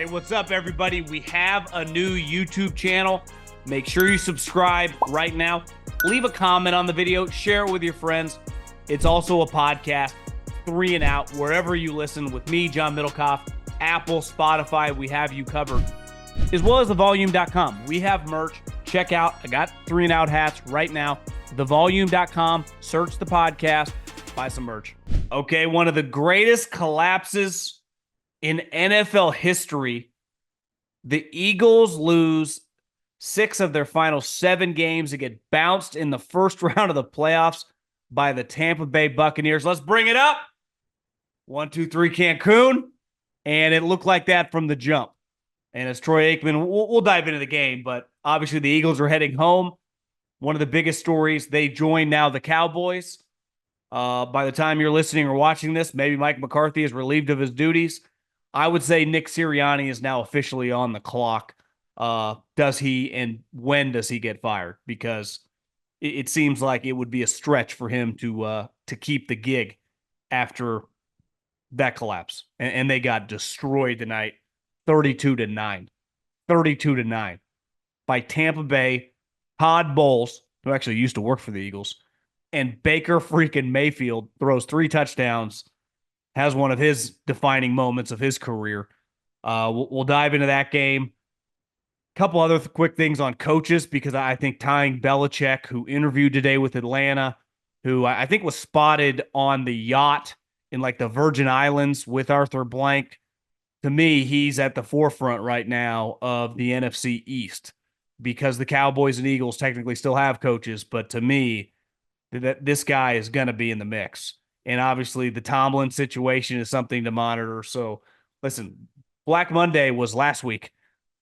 Hey, what's up, everybody? We have a new YouTube channel. Make sure you subscribe right now. Leave a comment on the video. Share it with your friends. It's also a podcast, 3 and Out, wherever you listen with me, John Middlekauff, Apple, Spotify. We have you covered, as well as thevolume.com. We have merch. Check out. I got 3 and Out hats right now. Thevolume.com. Search the podcast. Buy some merch. Okay, one of the greatest collapses in NFL history. The Eagles lose 6 of their final 7 games to get bounced in the first round of the playoffs by the Tampa Bay Buccaneers. Let's bring it up. 1, 2, 3, Cancun. And it looked like that from the jump. And as Troy Aikman, we'll dive into the game, but obviously the Eagles are heading home. One of the biggest stories, they join now the Cowboys. By the time you're listening or watching this, maybe Mike McCarthy is relieved of his duties. I would say Nick Sirianni is now officially on the clock. Does he, and when does he get fired? Because it seems like it would be a stretch for him to keep the gig after that collapse. And they got destroyed tonight, 32-9. 32-9 by Tampa Bay. Todd Bowles, who actually used to work for the Eagles, and Baker freaking Mayfield throws 3 touchdowns, has one of his defining moments of his career. We'll dive into that game. A couple other quick things on coaches, because I think tying Belichick, who interviewed today with Atlanta, who I think was spotted on the yacht in like the Virgin Islands with Arthur Blank. To me, he's at the forefront right now of the NFC East, because the Cowboys and Eagles technically still have coaches, but to me, that this guy is going to be in the mix. And obviously the Tomlin situation is something to monitor. So listen, Black Monday was last week,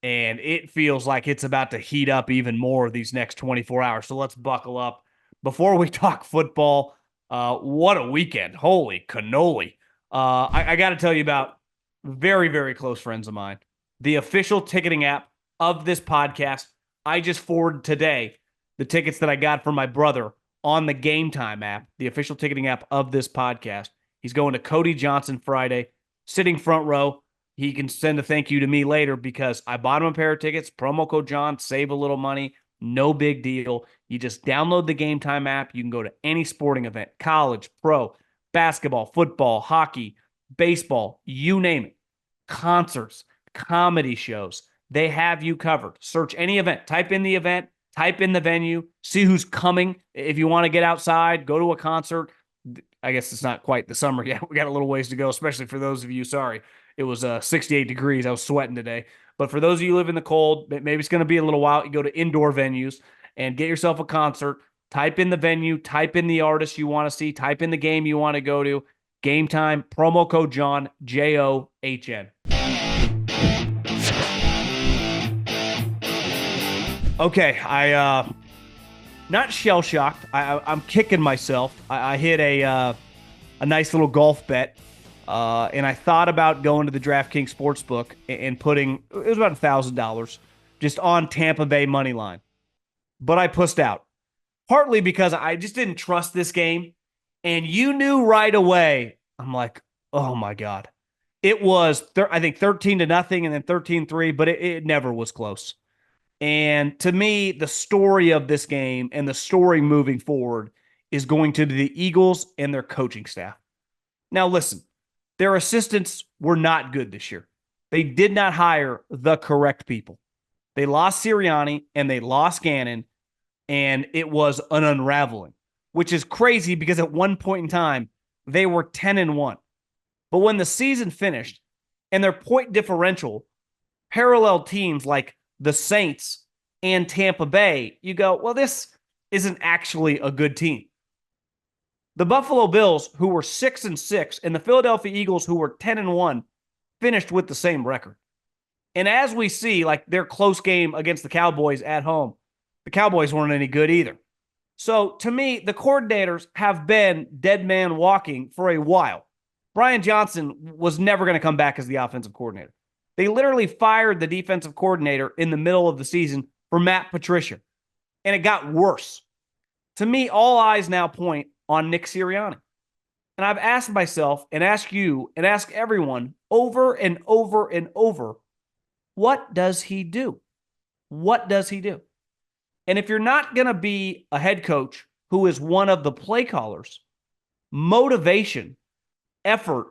and it feels like it's about to heat up even more these next 24 hours. So let's buckle up. Before we talk football, what a weekend. Holy cannoli. I got to tell you about very, very close friends of mine. The official ticketing app of this podcast. I just forwarded today the tickets that I got from my brother on the Gametime app, the official ticketing app of this podcast. He's going to Cody Johnson Friday, sitting front row. He can send a thank you to me later because I bought him a pair of tickets. Promo code John, save a little money. No big deal. You just download the Gametime app. You can go to any sporting event, college, pro, basketball, football, hockey, baseball, you name it. Concerts, comedy shows. They have you covered. Search any event. Type in the event. Type in the venue, see who's coming. If you want to get outside, go to a concert. I guess it's not quite the summer yet. We got a little ways to go, especially for those of you. Sorry, it was 68 degrees. I was sweating today. But for those of you who live in the cold, maybe it's going to be a little while. You go to indoor venues and get yourself a concert. Type in the venue. Type in the artist you want to see. Type in the game you want to go to. Gametime, promo code John, JOHN. Okay, not shell-shocked. I'm kicking myself. I hit a nice little golf bet, and I thought about going to the DraftKings Sportsbook and putting, it was about $1,000 just on Tampa Bay money line. But I pussed out, partly because I just didn't trust this game, and you knew right away. I'm like, oh my God. It was, I think, 13-0 and then 13-3, but it never was close. And to me, the story of this game and the story moving forward is going to the Eagles and their coaching staff. Now, listen, their assistants were not good this year. They did not hire the correct people. They lost Sirianni and they lost Gannon, and it was an unraveling, which is crazy because at one point in time, they were 10-1. But when the season finished and their point differential paralleled teams like the Saints and Tampa Bay, you go, well, this isn't actually a good team. The Buffalo Bills, who were 6-6, and the Philadelphia Eagles, who were 10-1, finished with the same record. And as we see, like their close game against the Cowboys at home, the Cowboys weren't any good either. So to me, the coordinators have been dead man walking for a while. Brian Johnson was never going to come back as the offensive coordinator. They literally fired the defensive coordinator in the middle of the season for Matt Patricia, and it got worse. To me, all eyes now point on Nick Sirianni. And I've asked myself and asked you and asked everyone over and over and over, What does he do? What does he do? And if you're not going to be a head coach who is one of the play callers, motivation, effort,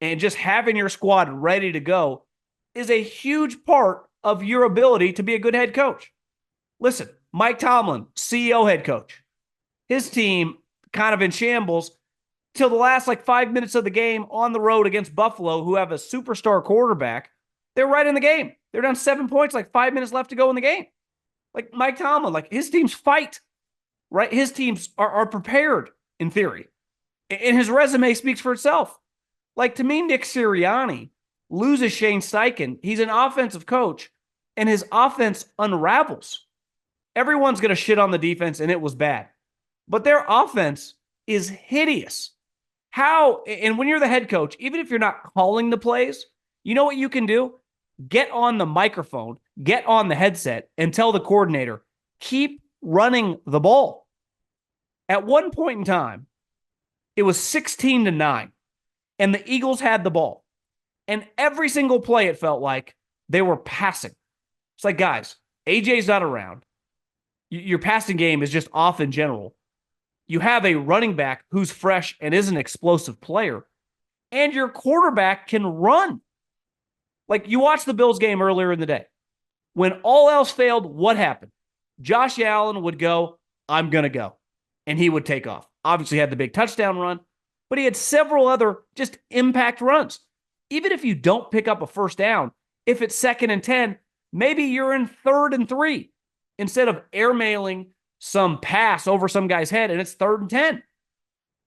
and just having your squad ready to go is a huge part of your ability to be a good head coach. Listen, Mike Tomlin, CEO head coach, his team kind of in shambles till the last 5 minutes of the game on the road against Buffalo, who have a superstar quarterback. They're right in the game. They're down 7 points, 5 minutes left to go in the game. Mike Tomlin, his teams fight, right? His teams are prepared in theory. And his resume speaks for itself. To me, Nick Sirianni loses Shane Steichen. He's an offensive coach, and his offense unravels. Everyone's going to shit on the defense, and it was bad. But their offense is hideous. How, and when you're the head coach, even if you're not calling the plays, you know what you can do? Get on the microphone, get on the headset, and tell the coordinator, keep running the ball. At one point in time, it was 16-9, and the Eagles had the ball. And every single play, it felt like they were passing. It's guys, AJ's not around. Your passing game is just off in general. You have a running back who's fresh and is an explosive player, and your quarterback can run. You watched the Bills game earlier in the day. When all else failed, what happened? Josh Allen would go, I'm going to go. And he would take off. Obviously had the big touchdown run, but he had several other just impact runs. Even if you don't pick up a first down, if it's 2nd and 10, maybe you're in 3rd and 3 instead of airmailing some pass over some guy's head and it's 3rd and 10.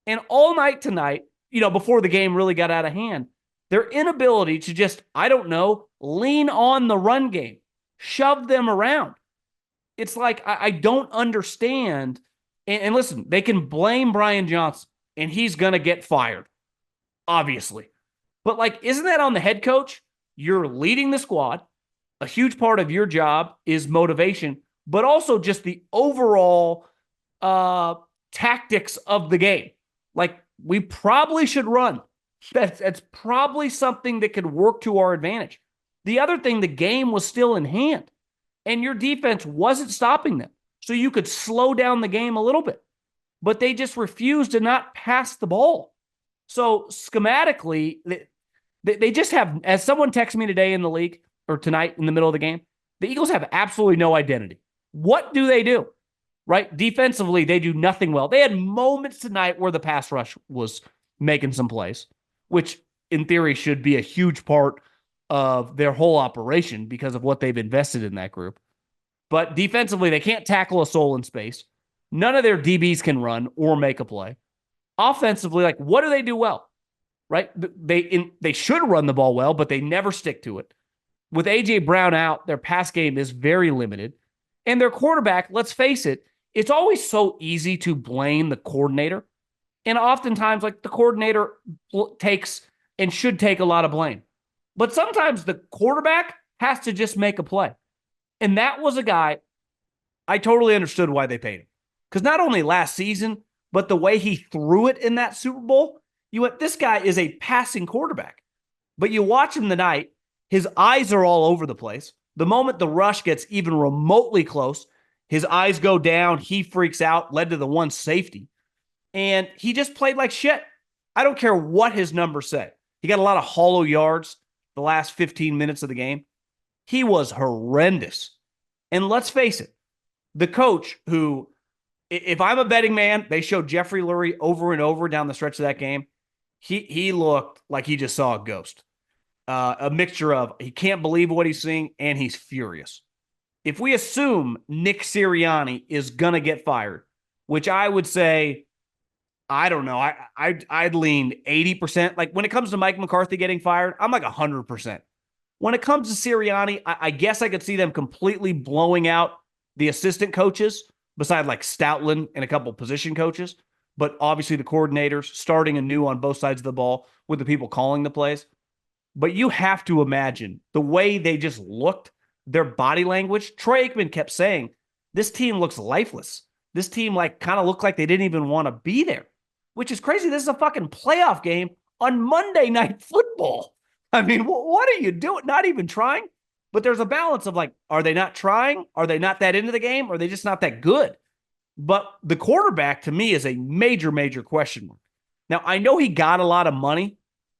And all night tonight, before the game really got out of hand, their inability to just, lean on the run game, shove them around. It's I don't understand. And listen, they can blame Brian Johnson, and he's going to get fired, obviously. But isn't that on the head coach? You're leading the squad. A huge part of your job is motivation, but also just the overall tactics of the game. We probably should run. That's probably something that could work to our advantage. The other thing, the game was still in hand, and your defense wasn't stopping them. So you could slow down the game a little bit. But they just refused to not pass the ball. So schematically, they just have, as someone texted me today in the league, or tonight in the middle of the game, the Eagles have absolutely no identity. What do? Right? Defensively, they do nothing well. They had moments tonight where the pass rush was making some plays, which in theory should be a huge part of their whole operation because of what they've invested in that group. But defensively, they can't tackle a soul in space. None of their DBs can run or make a play. Offensively, what do they do well? Right? They should run the ball well, but they never stick to it. With A.J. Brown out, their pass game is very limited. And their quarterback, let's face it, it's always so easy to blame the coordinator. And oftentimes, the coordinator takes and should take a lot of blame. But sometimes the quarterback has to just make a play. And that was a guy, I totally understood why they paid him. Because not only last season, but the way he threw it in that Super Bowl, you went, this guy is a passing quarterback. But you watch him tonight, his eyes are all over the place. The moment the rush gets even remotely close, his eyes go down, he freaks out, led to the one safety. And he just played like shit. I don't care what his numbers say. He got a lot of hollow yards the last 15 minutes of the game. He was horrendous. And let's face it, the coach who, if I'm a betting man, they showed Jeffrey Lurie over and over down the stretch of that game. He looked like he just saw a ghost. A mixture of he can't believe what he's seeing and he's furious. If we assume Nick Sirianni is going to get fired, which I would say, I don't know, I'd lean 80%. When it comes to Mike McCarthy getting fired, I'm 100%. When it comes to Sirianni, I guess I could see them completely blowing out the assistant coaches, beside Stoutland and a couple position coaches, but obviously the coordinators starting anew on both sides of the ball with the people calling the plays. But you have to imagine the way they just looked, their body language. Troy Aikman kept saying, this team looks lifeless. This team kind of looked like they didn't even want to be there, which is crazy. This is a fucking playoff game on Monday Night Football. I mean, what are you doing? Not even trying? But there's a balance of like, are they not trying? Are they not that into the game? Or are they just not that good? But the quarterback to me is a major, major question mark. Now, I know he got a lot of money,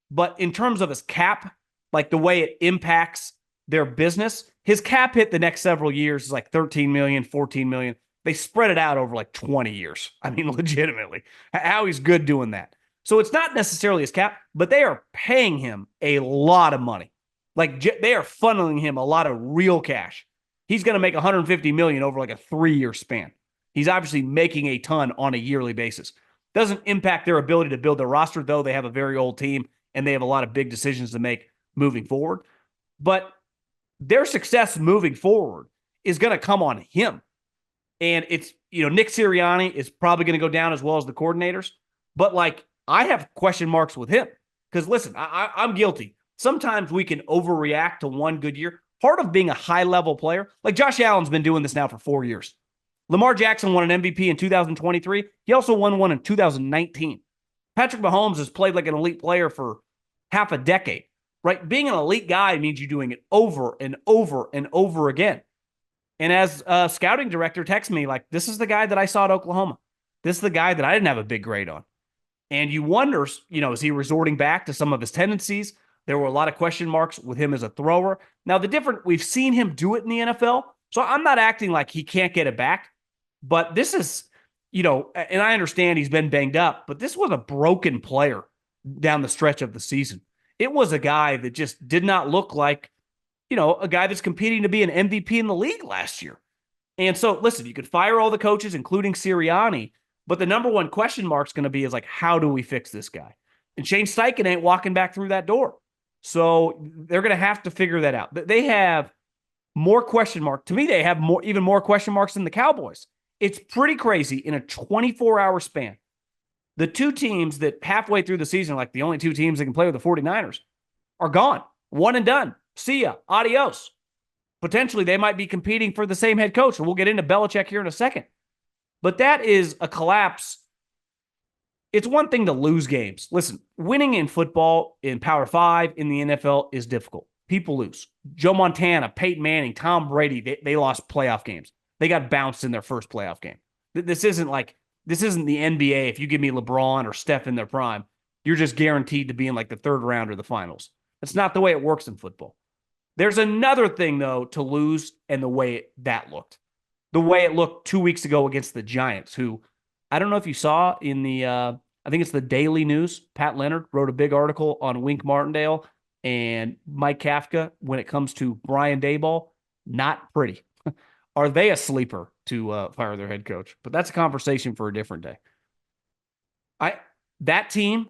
but in terms of his cap, like the way it impacts their business, his cap hit the next several years is like 13 million, 14 million. They spread it out over like 20 years. I mean, legitimately, how he's good doing that. So it's not necessarily his cap, but they are paying him a lot of money. Like they are funneling him a lot of real cash. He's going to make 150 million over like a 3-year span. He's obviously making a ton on a yearly basis. Doesn't impact their ability to build their roster, though. They have a very old team and they have a lot of big decisions to make moving forward. But their success moving forward is going to come on him. And it's, Nick Sirianni is probably going to go down as well as the coordinators. But like, I have question marks with him because listen, I'm guilty. Sometimes we can overreact to one good year. Part of being a high level player, like Josh Allen's been doing this now for 4 years. Lamar Jackson won an MVP in 2023. He also won one in 2019. Patrick Mahomes has played like an elite player for half a decade, right? Being an elite guy means you're doing it over and over and over again. And as a scouting director texts me, like, this is the guy that I saw at Oklahoma. This is the guy that I didn't have a big grade on. And you wonder, is he resorting back to some of his tendencies? There were a lot of question marks with him as a thrower. Now, we've seen him do it in the NFL. So I'm not acting like he can't get it back. But this is, and I understand he's been banged up, but this was a broken player down the stretch of the season. It was a guy that just did not look like, a guy that's competing to be an MVP in the league last year. And so, listen, you could fire all the coaches, including Sirianni, but the number one question mark is going to be is like, how do we fix this guy? And Shane Steichen ain't walking back through that door. So they're going to have to figure that out. They have more question marks. To me, they have even more question marks than the Cowboys. It's pretty crazy in a 24-hour span. The two teams that halfway through the season, like the only two teams that can play with the 49ers, are gone. One and done. See ya. Adios. Potentially, they might be competing for the same head coach, and we'll get into Belichick here in a second. But that is a collapse. It's one thing to lose games. Listen, winning in football, in Power 5, in the NFL is difficult. People lose. Joe Montana, Peyton Manning, Tom Brady, they lost playoff games. They got bounced in their first playoff game. This isn't the NBA. If you give me LeBron or Steph in their prime, you're just guaranteed to be in like the third round or the finals. That's not the way it works in football. There's another thing, though, to lose and the way that looked. The way it looked 2 weeks ago against the Giants, who I don't know if you saw in the, I think it's the Daily News. Pat Leonard wrote a big article on Wink Martindale and Mike Kafka when it comes to Brian Daboll. Not pretty. Are they a sleeper to fire their head coach? But that's a conversation for a different day. That team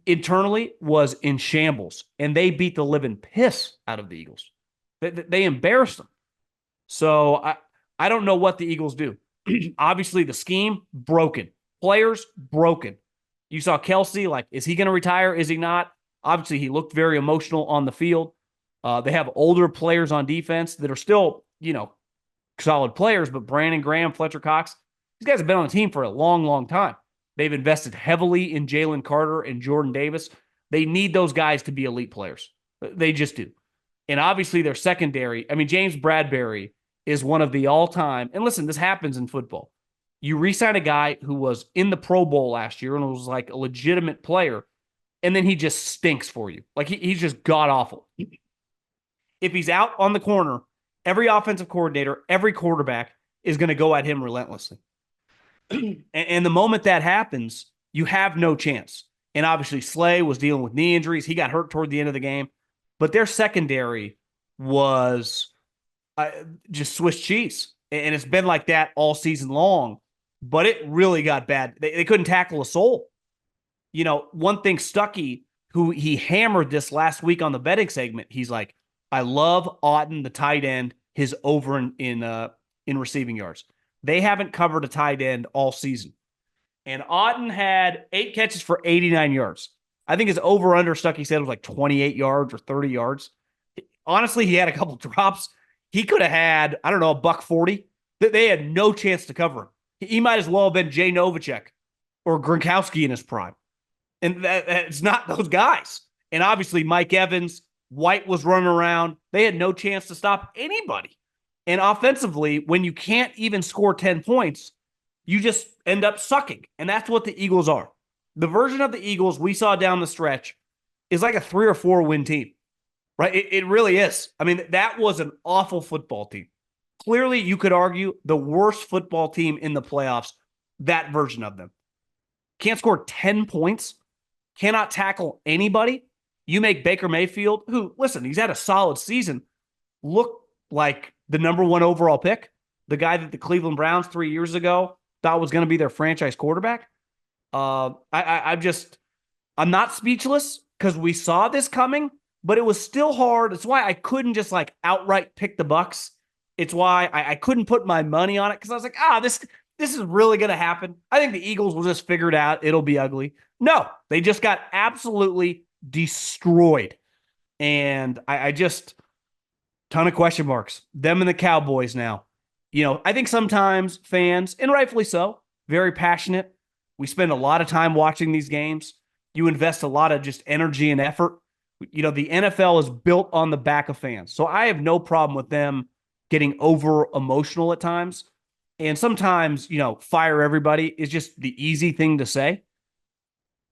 internally was in shambles, and they beat the living piss out of the Eagles. They embarrassed them. So I don't know what the Eagles do. Obviously, the scheme, broken. Players, broken. You saw Kelsey, like, is he going to retire? Is he not? Obviously, he looked very emotional on the field. They have older players on defense that are still, solid players, but Brandon Graham, Fletcher Cox, these guys have been on the team for a long, long time. They've invested heavily in Jalen Carter and Jordan Davis. They need those guys to be elite players. They just do. And obviously their secondary, James Bradbury is one of the all-time, and listen, this happens in football. You re-sign a guy who was in the Pro Bowl last year and was like a legitimate player, and then he just stinks for you. Like he's just god-awful. If he's out on the corner, every offensive coordinator, every quarterback is going to go at him relentlessly. And the moment that happens, you have no chance. And obviously Slay was dealing with knee injuries. He got hurt toward the end of the game. But their secondary was just Swiss cheese. And it's been like that all season long. But it really got bad. They couldn't tackle a soul. One thing, Stuckey, who he hammered this last week on the betting segment, he's like, I love Auden, the tight end, his over in receiving yards. They haven't covered a tight end all season. And Auden had 8 catches for 89 yards. I think his over-under, Stuckey said, was like 28 yards or 30 yards. Honestly, he had a couple drops. He could have had, I don't know, $140. They had no chance to cover him. He might as well have been Jay Novacek or Gronkowski in his prime. And it's not those guys. And obviously, Mike Evans, White was running around. They had no chance to stop anybody. And offensively, when you can't even score 10 points, you just end up sucking. And that's what the Eagles are. The version of the Eagles we saw down the stretch is like a 3 or 4 win team, right? It really is. I mean, that was an awful football team. Clearly, you could argue the worst football team in the playoffs, that version of them. Can't score 10 points, cannot tackle anybody. You make Baker Mayfield, who, listen, he's had a solid season, look like the number 1 overall pick, the guy that the Cleveland Browns 3 years ago thought was going to be their franchise quarterback. I'm not speechless because we saw this coming, but it was still hard. It's why I couldn't just like outright pick the Bucs. It's why I couldn't put my money on it because I was like, this is really going to happen. I think the Eagles will just figure it out. It'll be ugly. No, they just got absolutely destroyed. And I just, ton of question marks. Them and the Cowboys now. I think sometimes fans, and rightfully so, very passionate. We spend a lot of time watching these games. You invest a lot of just energy and effort. The NFL is built on the back of fans. So I have no problem with them getting over emotional at times. And sometimes, fire everybody is just the easy thing to say.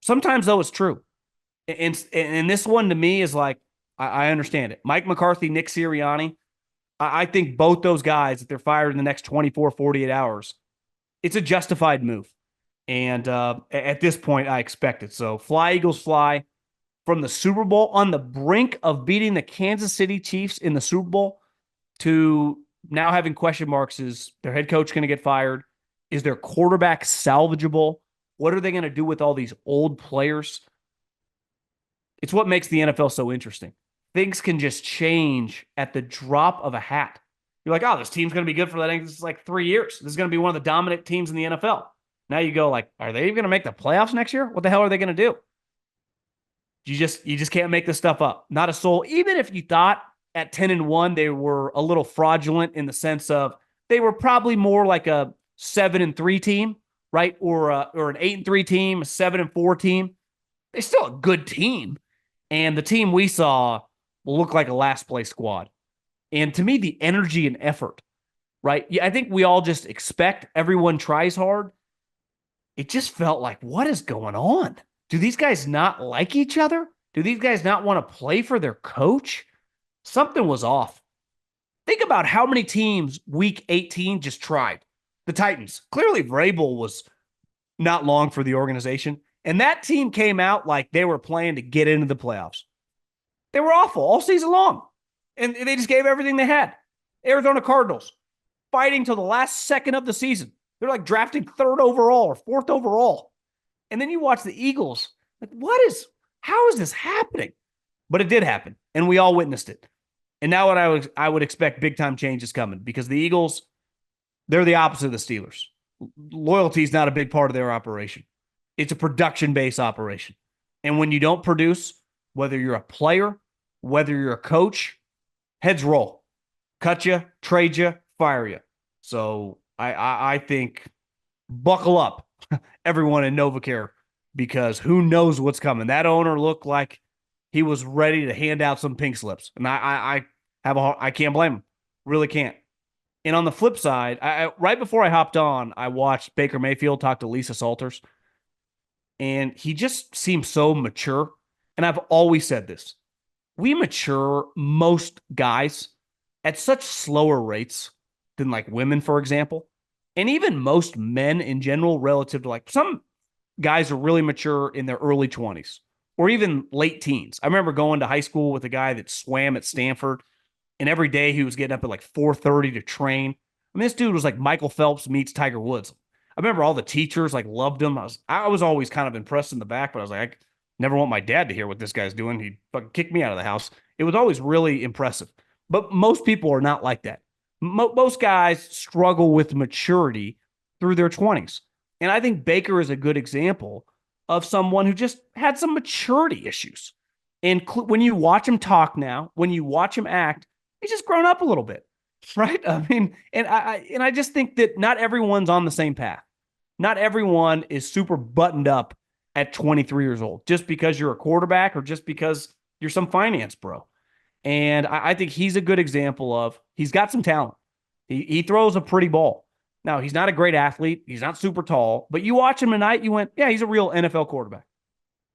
Sometimes, though, it's true. And this one to me is like, I understand it. Mike McCarthy, Nick Sirianni, I think both those guys, if they're fired in the next 24, 48 hours, it's a justified move. And at this point, I expect it. So fly, Eagles, fly. From the Super Bowl, on the brink of beating the Kansas City Chiefs in the Super Bowl, to now having question marks. Is their head coach going to get fired? Is their quarterback salvageable? What are they going to do with all these old players? It's what makes the NFL so interesting. Things can just change at the drop of a hat. You're like, this team's going to be good for that. This is like 3 years. This is going to be one of the dominant teams in the NFL. Now you go like, are they even going to make the playoffs next year? What the hell are they going to do? You just can't make this stuff up. Not a soul. Even if you thought at 10-1 they were a little fraudulent in the sense of they were probably more like a 7-3 team, right? Or an 8-3 team, a 7-4 team. They're still a good team. And the team we saw will look like a last place squad. And to me, the energy and effort, right? Yeah, I think we all just expect everyone tries hard. It just felt like, what is going on? Do these guys not like each other? Do these guys not want to play for their coach? Something was off. Think about how many teams week 18 just tried. The Titans. Clearly, Vrabel was not long for the organization. And that team came out like they were playing to get into the playoffs. They were awful all season long. And they just gave everything they had. Arizona Cardinals, fighting till the last second of the season. They're like drafting 3rd overall or 4th overall. And then you watch the Eagles. Like, how is this happening? But it did happen, and we all witnessed it. And now what I would expect big time change is coming because the Eagles, they're the opposite of the Steelers. Loyalty is not a big part of their operation. It's a production-based operation. And when you don't produce, whether you're a player, whether you're a coach, heads roll. Cut you, trade you, fire you. So I think buckle up, everyone in NovaCare, because who knows what's coming. That owner looked like he was ready to hand out some pink slips. And I can't blame him. Really can't. And on the flip side, right before I hopped on, I watched Baker Mayfield talk to Lisa Salters. And he just seems so mature. And I've always said this. We mature most guys at such slower rates than like women, for example. And even most men in general, relative to like some guys are really mature in their early 20s or even late teens. I remember going to high school with a guy that swam at Stanford, and every day he was getting up at like 4:30 to train. I mean, this dude was like Michael Phelps meets Tiger Woods. I remember all the teachers like loved him. I was always kind of impressed in the back, but I was like, I never want my dad to hear what this guy's doing. He'd fucking kick me out of the house. It was always really impressive. But most people are not like that. Most guys struggle with maturity through their 20s. And I think Baker is a good example of someone who just had some maturity issues. And when you watch him talk now, when you watch him act, he's just grown up a little bit, right? I mean, and I just think that not everyone's on the same path. Not everyone is super buttoned up at 23 years old just because you're a quarterback or just because you're some finance bro. And I think he's a good example of he's got some talent. He throws a pretty ball. Now, he's not a great athlete. He's not super tall. But you watch him tonight, you went, yeah, he's a real NFL quarterback.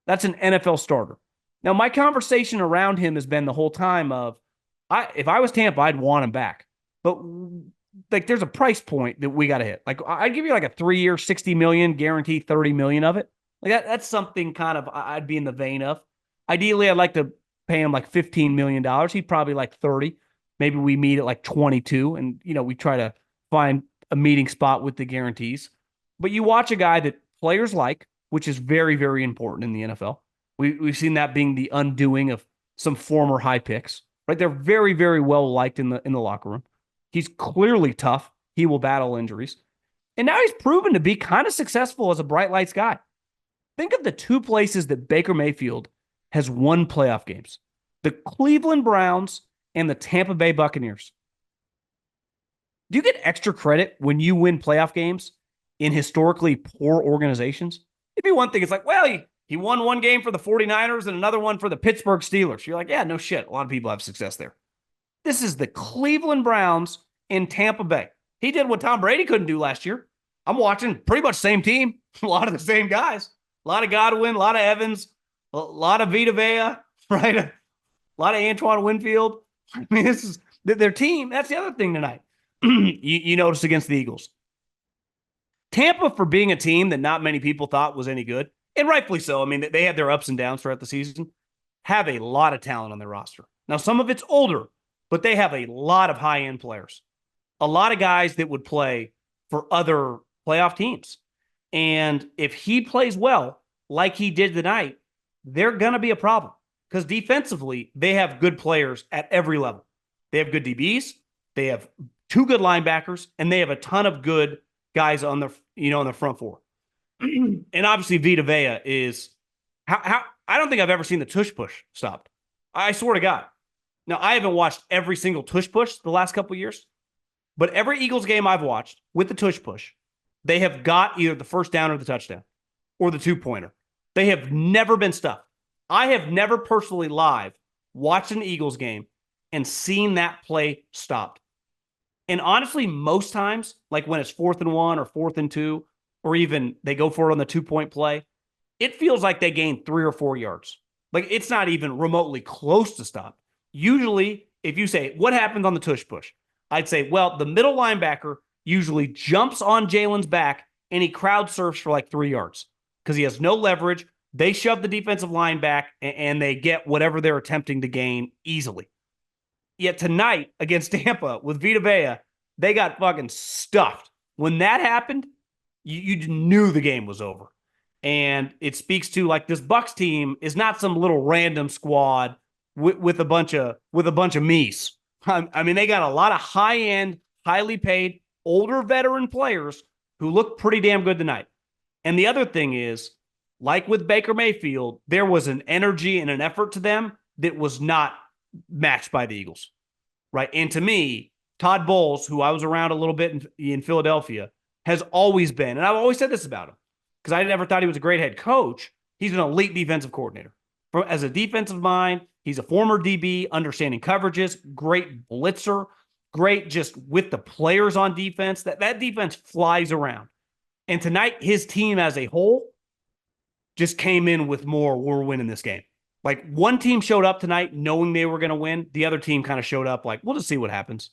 That's an NFL starter. Now, my conversation around him has been the whole time of, if I was Tampa, I'd want him back. But like, there's a price point that we got to hit. Like, I'd give you like a 3-year, $60 million, guaranteed $30 million of it. Like that's something kind of I'd be in the vein of. Ideally, I'd like to pay him like $15 million. He'd probably like 30. Maybe we meet at like 22, and we try to find a meeting spot with the guarantees. But you watch a guy that players like, which is very, very important in the NFL. We've seen that being the undoing of some former high picks, right? They're very, very well liked in the locker room. He's clearly tough. He will battle injuries. And now he's proven to be kind of successful as a bright lights guy. Think of the two places that Baker Mayfield has won playoff games: the Cleveland Browns and the Tampa Bay Buccaneers. Do you get extra credit when you win playoff games in historically poor organizations? It'd be one thing. It's like, well, he won one game for the 49ers and another one for the Pittsburgh Steelers. You're like, yeah, no shit. A lot of people have success there. This is the Cleveland Browns in Tampa Bay. He did what Tom Brady couldn't do last year. I'm watching pretty much same team, a lot of the same guys, a lot of Godwin, a lot of Evans, a lot of Vita Vea, right? A lot of Antoine Winfield. I mean, this is their team. That's the other thing tonight. you noticed against the Eagles. Tampa, for being a team that not many people thought was any good, and rightfully so. I mean, they had their ups and downs throughout the season, have a lot of talent on their roster. Now, some of it's older, but they have a lot of high-end players, a lot of guys that would play for other playoff teams. And if he plays well, like he did tonight, they're going to be a problem because defensively, they have good players at every level. They have good DBs, they have two good linebackers, and they have a ton of good guys on the on the front four. And obviously, Vita Vea is how I don't think I've ever seen the tush push stopped. I swear to God. Now, I haven't watched every single tush push the last couple of years, but every Eagles game I've watched with the tush push, they have got either the first down or the touchdown or the two-pointer. They have never been stuffed. I have never personally live watched an Eagles game and seen that play stopped. And honestly, most times, like when it's 4th and 1 or 4th and 2, or even they go for it on the 2-point play, it feels like they gain 3 or 4 yards. Like it's not even remotely close to stop. Usually, if you say, what happens on the tush push? I'd say, well, the middle linebacker usually jumps on Jalen's back and he crowd surfs for like 3 yards because he has no leverage. They shove the defensive line back and they get whatever they're attempting to gain easily. Yet tonight against Tampa with Vita Vea, they got fucking stuffed. When that happened, you knew the game was over. And it speaks to like this Bucs team is not some little random squad with a bunch of me's. I mean, they got a lot of high-end, highly paid, older veteran players who look pretty damn good tonight. And the other thing is, like with Baker Mayfield, there was an energy and an effort to them that was not matched by the Eagles, right? And to me, Todd Bowles, who I was around a little bit in Philadelphia, has always been, and I've always said this about him, because I never thought he was a great head coach. He's an elite defensive coordinator. As a defensive mind, he's a former DB, understanding coverages, great blitzer, great just with the players on defense. That defense flies around. And tonight, his team as a whole just came in with more, we're winning this game. Like one team showed up tonight knowing they were going to win. The other team kind of showed up like, we'll just see what happens.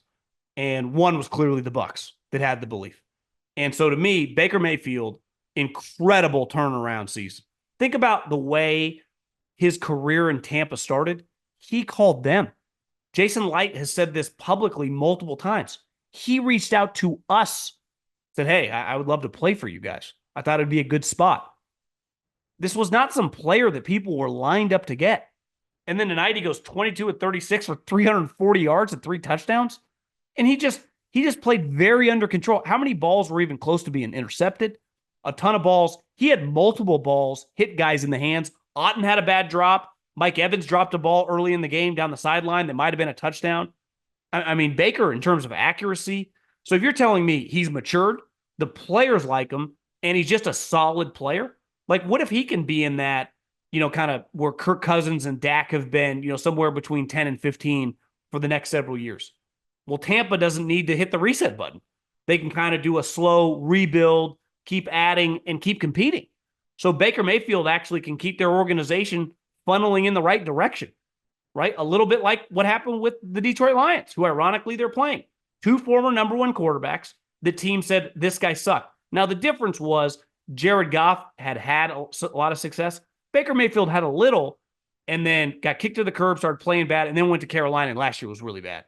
And one was clearly the Bucs that had the belief. And so to me, Baker Mayfield, incredible turnaround season. Think about the way his career in Tampa started. He called them. Jason Light has said this publicly multiple times. He reached out to us, said, hey, I would love to play for you guys. I thought it'd be a good spot. This was not some player that people were lined up to get. And then tonight he goes 22 at 36 for 340 yards and 3 touchdowns. And he just played very under control. How many balls were even close to being intercepted? A ton of balls. He had multiple balls hit guys in the hands. Otten had a bad drop. Mike Evans dropped a ball early in the game down the sideline that might have been a touchdown. I mean, Baker, in terms of accuracy. So if you're telling me he's matured, the players like him, and he's just a solid player, like what if he can be in that kind of where Kirk Cousins and Dak have been, somewhere between 10 and 15 for the next several years. Well, Tampa doesn't need to hit the reset button. They can kind of do a slow rebuild, keep adding, and keep competing. So Baker Mayfield actually can keep their organization funneling in the right direction, right? A little bit like what happened with the Detroit Lions, who ironically they're playing. Two former number one quarterbacks. The team said, this guy sucked. Now, the difference was Jared Goff had a lot of success. Baker Mayfield had a little and then got kicked to the curb, started playing bad, and then went to Carolina, and last year was really bad.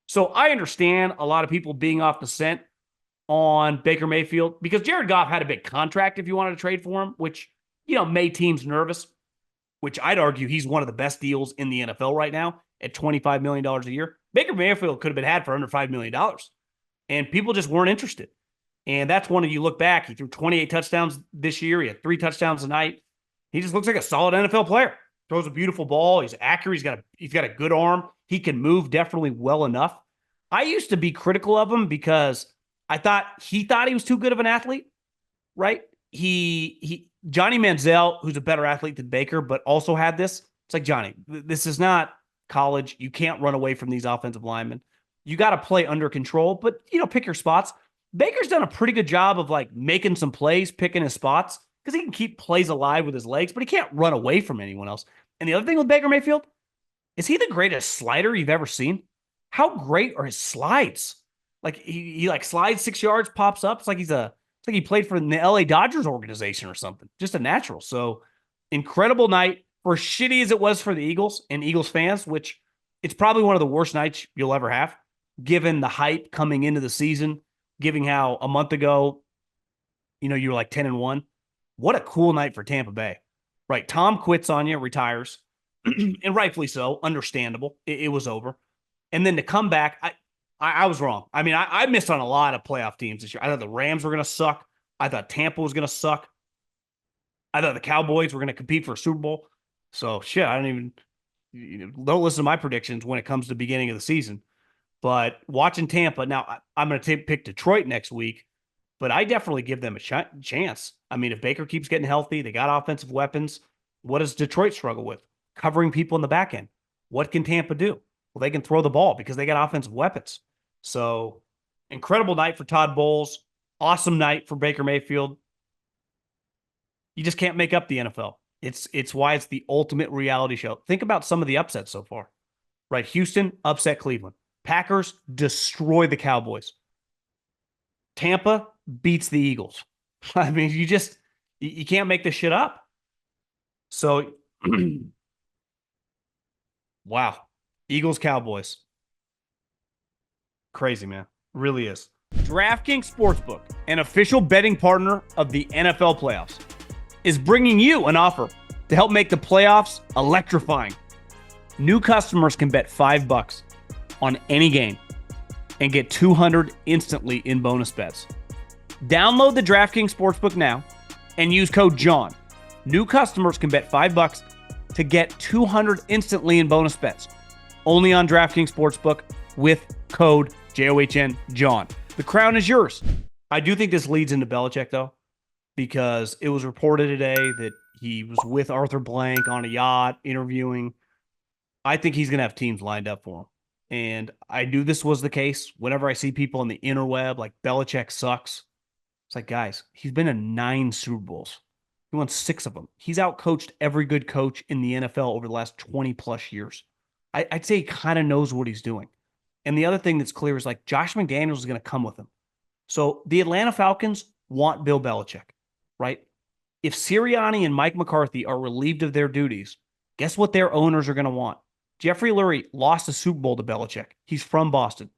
So I understand a lot of people being off the scent on Baker Mayfield because Jared Goff had a big contract if you wanted to trade for him, which, made teams nervous, which I'd argue he's one of the best deals in the NFL right now at $25 million a year. Baker Mayfield could have been had for under $5 million, and people just weren't interested. And that's one of you look back, he threw 28 touchdowns this year. He had 3 touchdowns a night. He just looks like a solid NFL player. Throws a beautiful ball. He's accurate. He's got a good arm. He can move definitely well enough. I used to be critical of him because I thought he was too good of an athlete, right? Johnny Manziel, who's a better athlete than Baker, but also had this. It's like, Johnny, this is not college. You can't run away from these offensive linemen. You got to play under control, but pick your spots. Baker's done a pretty good job of like making some plays, picking his spots, because he can keep plays alive with his legs, but he can't run away from anyone else. And the other thing with Baker Mayfield, is he the greatest slider you've ever seen? How great are his slides? Like he like slides 6 yards, pops up. It's like he played for the LA Dodgers organization or something. Just a natural. So incredible night. For as shitty as it was for the Eagles and Eagles fans, which it's probably one of the worst nights you'll ever have, given the hype coming into the season, given how a month ago, you were like 10-1. What a cool night for Tampa Bay, right? Tom quits on you, retires, and rightfully so, understandable. It was over. And then to come back, I was wrong. I mean, I missed on a lot of playoff teams this year. I thought the Rams were going to suck. I thought Tampa was going to suck. I thought the Cowboys were going to compete for a Super Bowl. So, shit, I don't listen to my predictions when it comes to the beginning of the season. But watching Tampa, now I'm going to pick Detroit next week, but I definitely give them a chance. I mean, if Baker keeps getting healthy, they got offensive weapons. What does Detroit struggle with? Covering people in the back end. What can Tampa do? Well, they can throw the ball because they got offensive weapons. So, incredible night for Todd Bowles. Awesome night for Baker Mayfield. You just can't make up the NFL. It's why it's the ultimate reality show. Think about some of the upsets so far. Right? Houston upset Cleveland. Packers destroy the Cowboys. Tampa beats the Eagles. I mean, you can't make this shit up. So, wow. Eagles, Cowboys. Crazy, man. Really is. DraftKings Sportsbook, an official betting partner of the NFL playoffs, is bringing you an offer to help make the playoffs electrifying. New customers can bet $5 on any game and get $200 instantly in bonus bets. Download the DraftKings Sportsbook now and use code JOHN. New customers can bet $5 to get $200 instantly in bonus bets. Only on DraftKings Sportsbook with code JOHN John. The crown is yours. I do think this leads into Belichick, though, because it was reported today that he was with Arthur Blank on a yacht interviewing. I think he's going to have teams lined up for him. And I knew this was the case. Whenever I see people on the interweb like Belichick sucks, it's like, guys, he's been in 9 Super Bowls. He won 6 of them. He's outcoached every good coach in the NFL over the last 20 plus years. I'd say he kind of knows what he's doing. And the other thing that's clear is like Josh McDaniels is going to come with him. So the Atlanta Falcons want Bill Belichick, right? If Sirianni and Mike McCarthy are relieved of their duties, guess what their owners are going to want? Jeffrey Lurie lost a Super Bowl to Belichick. He's from Boston.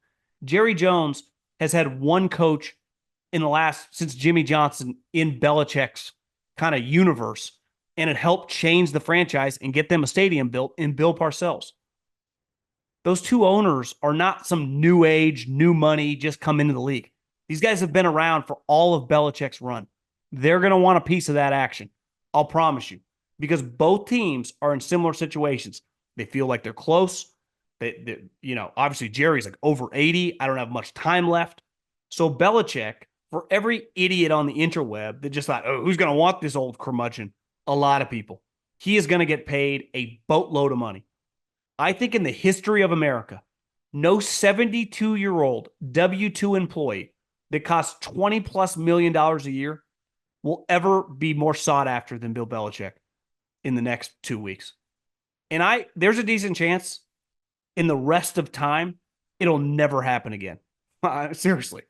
Jerry Jones has had one coach since Jimmy Johnson in Belichick's kind of universe, and it helped change the franchise and get them a stadium built in Bill Parcells. Those 2 owners are not some new age, new money, just come into the league. These guys have been around for all of Belichick's run. They're going to want a piece of that action. I'll promise you, because both teams are in similar situations. They feel like they're close. Obviously Jerry's like over 80. I don't have much time left. So Belichick, for every idiot on the interweb that just thought, oh, who's going to want this old curmudgeon? A lot of people. he is going to get paid a boatload of money. I think in the history of America, no 72-year-old W-2 employee that costs $20 plus million a year will ever be more sought after than Bill Belichick in the next 2 weeks. And there's a decent chance in the rest of time, it'll never happen again. Seriously.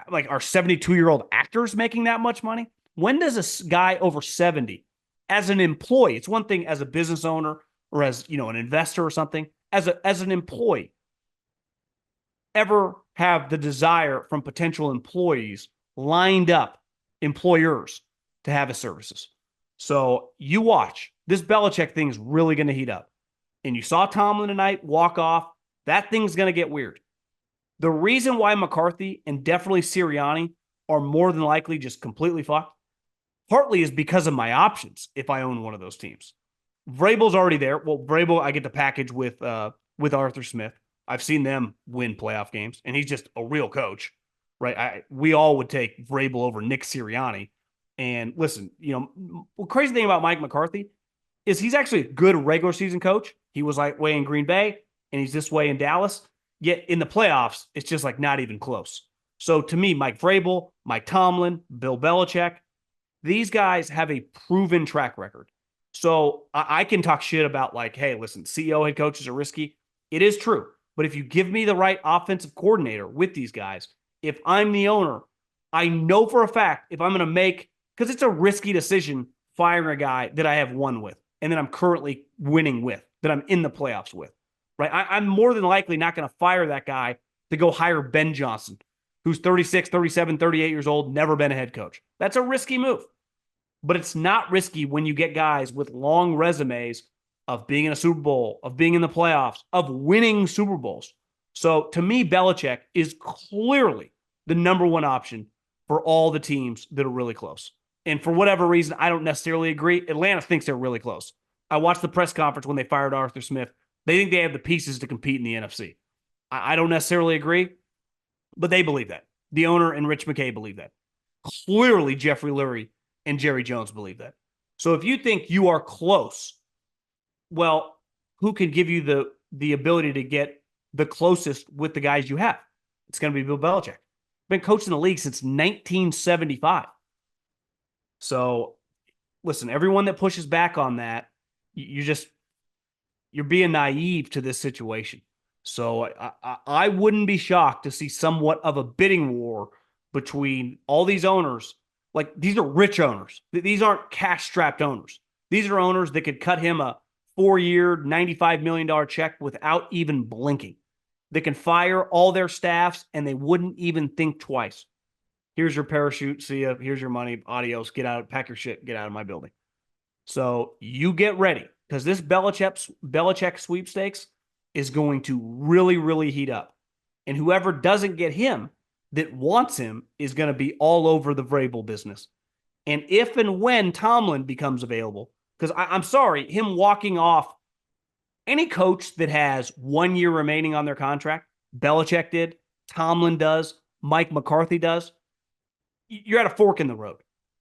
Like, are 72-year-old actors making that much money? When does a guy over 70, as an employee, it's one thing as a business owner or as, an investor or something, as an employee, ever have the desire from potential employees lined up, employers, to have his services? So you watch. This Belichick thing is really going to heat up. And you saw Tomlin tonight walk off. That thing's going to get weird. The reason why McCarthy and definitely Sirianni are more than likely just completely fucked, partly is because of my options if I own one of those teams. Vrabel's already there. Well, Vrabel, I get the package with Arthur Smith. I've seen them win playoff games, and he's just a real coach, right? We all would take Vrabel over Nick Sirianni. And listen, the crazy thing about Mike McCarthy is he's actually a good regular season coach. He was like way in Green Bay, and he's this way in Dallas. Yet in the playoffs, it's just like not even close. So to me, Mike Vrabel, Mike Tomlin, Bill Belichick, these guys have a proven track record. So I can talk shit about like, hey, listen, CEO head coaches are risky. It is true. But if you give me the right offensive coordinator with these guys, if I'm the owner, I know for a fact if I'm going to make, because it's a risky decision firing a guy that I have won with and that I'm currently winning with, that I'm in the playoffs with. Right? I'm more than likely not going to fire that guy to go hire Ben Johnson, who's 36, 37, 38 years old, never been a head coach. That's a risky move. But it's not risky when you get guys with long resumes of being in a Super Bowl, of being in the playoffs, of winning Super Bowls. So to me, Belichick is clearly the number one option for all the teams that are really close. And for whatever reason, I don't necessarily agree. Atlanta thinks they're really close. I watched the press conference when they fired Arthur Smith. They think they have the pieces to compete in the NFC. I don't necessarily agree, but they believe that. The owner and Rich McKay believe that. Clearly, Jeffrey Lurie and Jerry Jones believe that. So if you think you are close, well, who can give you the ability to get the closest with the guys you have? It's going to be Bill Belichick. Been coaching the league since 1975. So listen, everyone that pushes back on that, you're being naive to this situation. So I wouldn't be shocked to see somewhat of a bidding war between all these owners. Like, these are rich owners. These aren't cash-strapped owners. These are owners that could cut him a 4-year, $95 million check without even blinking. They can fire all their staffs, and they wouldn't even think twice. Here's your parachute. See ya. Here's your money. Adios. Get out. Pack your shit. Get out of my building. So you get ready, because this Belichick sweepstakes is going to really, really heat up. And whoever doesn't get him that wants him is going to be all over the Vrabel business. And if and when Tomlin becomes available, because I'm sorry, him walking off, any coach that has 1 year remaining on their contract, Belichick did, Tomlin does, Mike McCarthy does, you're at a fork in the road.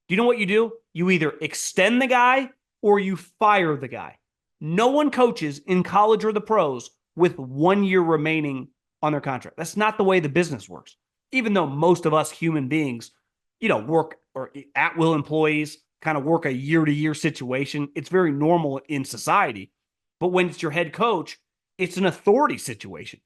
Do you know what you do? You either extend the guy or you fire the guy. No one coaches in college or the pros with 1 year remaining on their contract. That's not the way the business works. Even though most of us human beings, work, or at-will employees kind of work a year-to-year situation, it's very normal in society. But when it's your head coach, it's an authority situation.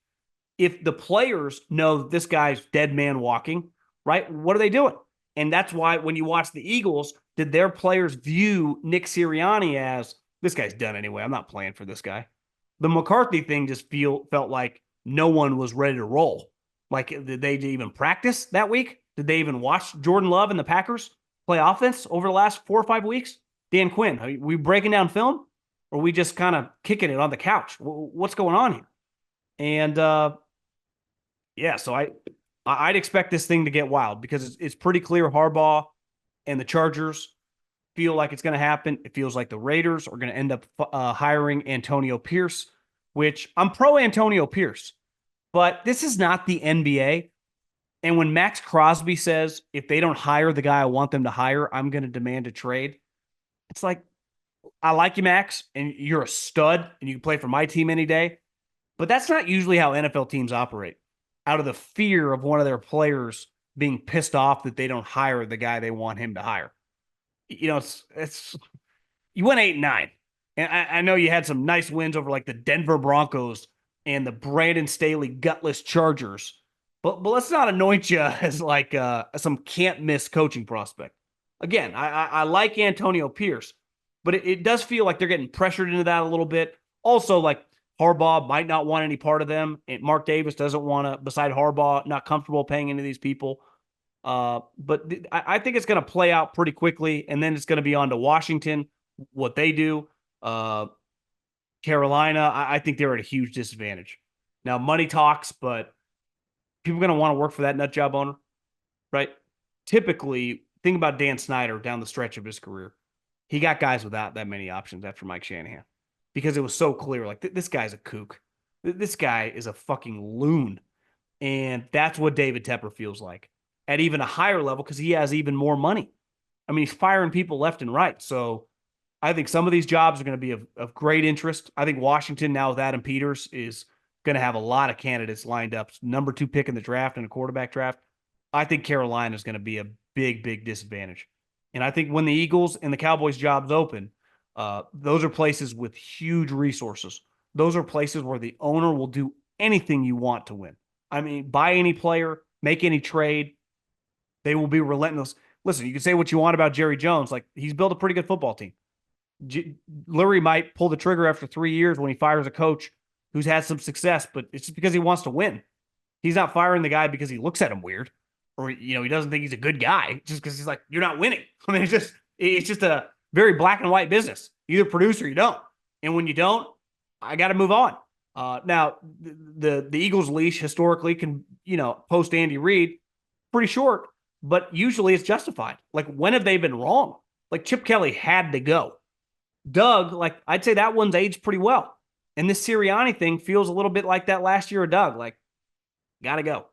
If the players know this guy's dead man walking, right, what are they doing? And that's why when you watch the Eagles, did their players view Nick Sirianni as, this guy's done anyway, I'm not playing for this guy? The McCarthy thing just felt like no one was ready to roll. Like, did they even practice that week? Did they even watch Jordan Love and the Packers play offense over the last 4 or 5 weeks? Dan Quinn, are we breaking down film? Or are we just kind of kicking it on the couch? What's going on here? And, so I'd expect this thing to get wild, because it's pretty clear Harbaugh and the Chargers feel like it's going to happen. It feels like the Raiders are going to end up hiring Antonio Pierce, which I'm pro Antonio Pierce. But this is not the NBA. And when Max Crosby says, if they don't hire the guy I want them to hire, I'm going to demand a trade, it's like, I like you, Max, and you're a stud, and you can play for my team any day. But that's not usually how NFL teams operate. Out of the fear of one of their players being pissed off that they don't hire the guy they want him to hire. It's you went 8-9. And I know you had some nice wins over like the Denver Broncos and the Brandon Staley gutless Chargers. But let's not anoint you as like some can't miss coaching prospect. Again, I like Antonio Pierce, but it does feel like they're getting pressured into that a little bit. Also, like Harbaugh might not want any part of them. And Mark Davis doesn't want to, beside Harbaugh, not comfortable paying into these people. But I think it's going to play out pretty quickly, and then it's going to be on to Washington, what they do. Uh, Carolina, I think they're at a huge disadvantage. Now, money talks, but people are going to want to work for that nut job owner, right? Typically, think about Dan Snyder down the stretch of his career. He got guys without that many options after Mike Shanahan because it was so clear, like, this guy's a kook. This guy is a fucking loon. And that's what David Tepper feels like at even a higher level because he has even more money. I mean, he's firing people left and right. So I think some of these jobs are going to be of great interest. I think Washington now with Adam Peters is going to have a lot of candidates lined up. Number 2 pick in the draft and a quarterback draft. I think Carolina is going to be a big, big disadvantage. And I think when the Eagles and the Cowboys jobs open, those are places with huge resources. Those are places where the owner will do anything you want to win. I mean, buy any player, make any trade. They will be relentless. Listen, you can say what you want about Jerry Jones. Like, he's built a pretty good football team. Lurie might pull the trigger after 3 years when he fires a coach who's had some success, but it's just because he wants to win. He's not firing the guy because he looks at him weird or, he doesn't think he's a good guy just because he's like, you're not winning. I mean, it's just a very black and white business. You either produce or you don't. And when you don't, I got to move on. Now, the Eagles leash historically can, post Andy Reid pretty short, but usually it's justified. Like, when have they been wrong? Like, Chip Kelly had to go. Doug, like, I'd say that one's aged pretty well. And this Sirianni thing feels a little bit like that last year of Doug. Like, got to go.